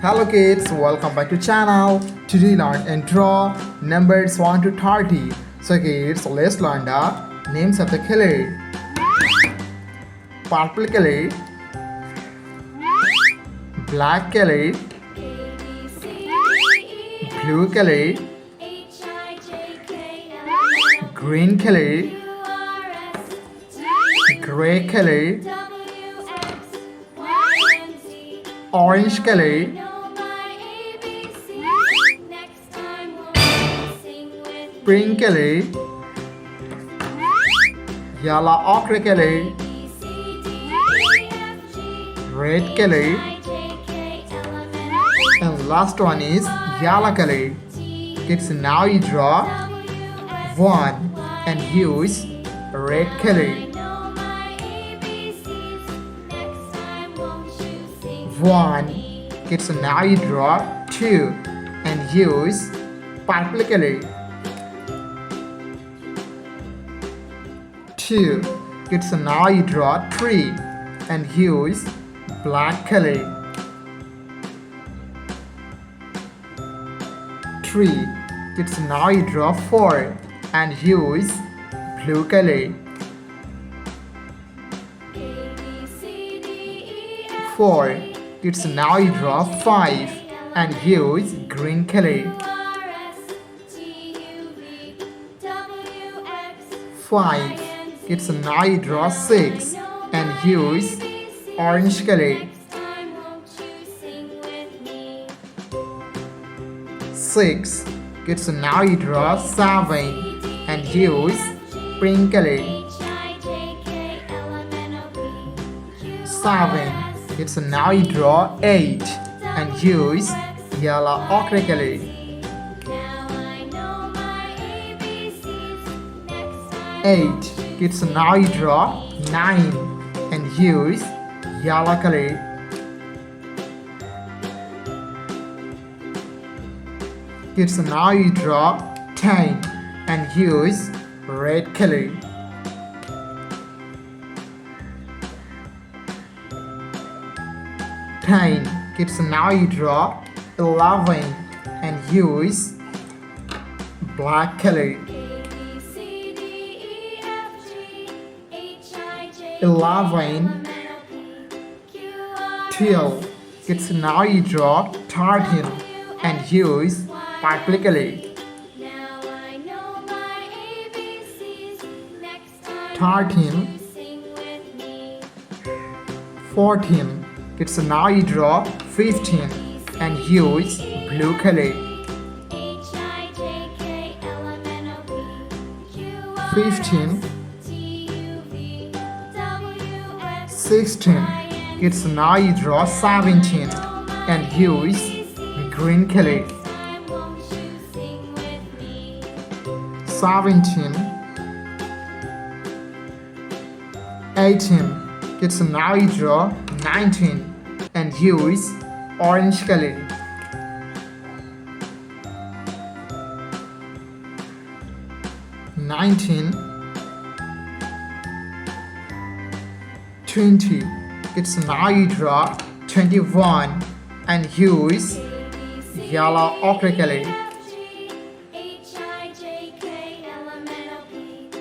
Hello kids, welcome back to channel. Today learn and draw numbers 1 to 30. So kids, let's learn the names of the color. Purple color, black color, blue color, green color, gray color, orange color, pink color, yellow ochre color, red color, and last one is yellow color. Kids, now you draw one and use red color. One. Kids, now you draw two and use purple color. Two. Kids, now you draw three and use black color. Three. Kids, now you draw four and use blue color. Four. Kids, now you draw five and use green color. Five. Kids, now you draw six and use orange color. Six. Kids, now you draw seven and use pink color. Seven. Kids, now you draw eight and use yellow ochre color. Eight. Kids, now you draw nine and use yellow color. Kids, now you draw 10 and use red color. 10. Kids, now you draw 11 and use black color. 11, 12. Kids, now you draw 13 and use purple color. 13, 14. Kids, now you draw 15 and use blue color. 15, 16. Kids, now you draw 17 and use green color. 17, 18. Kids, now you draw 19 and use orange color. 19, 20. Kids, now you draw 21 and use yellow ochre color.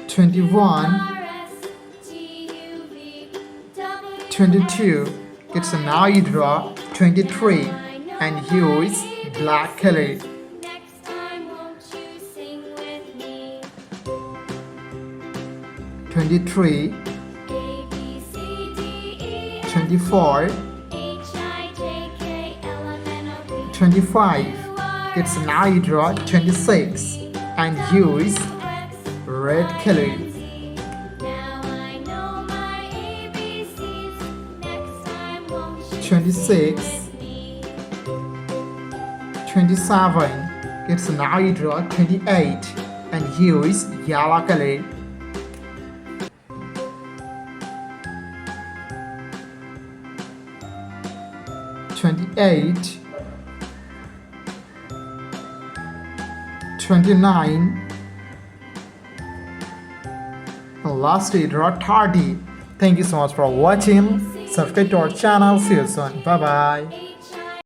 21, 22. Kids, now you draw 23 and use black color. 23, 24, 25. Kids, now you draw 26 and use red color. 26, 27. Kids, now you draw 28 and use yellow color. 28, 29, and lastly draw 30. Thank you so much for watching. Subscribe to our channel. See you soon. Bye bye.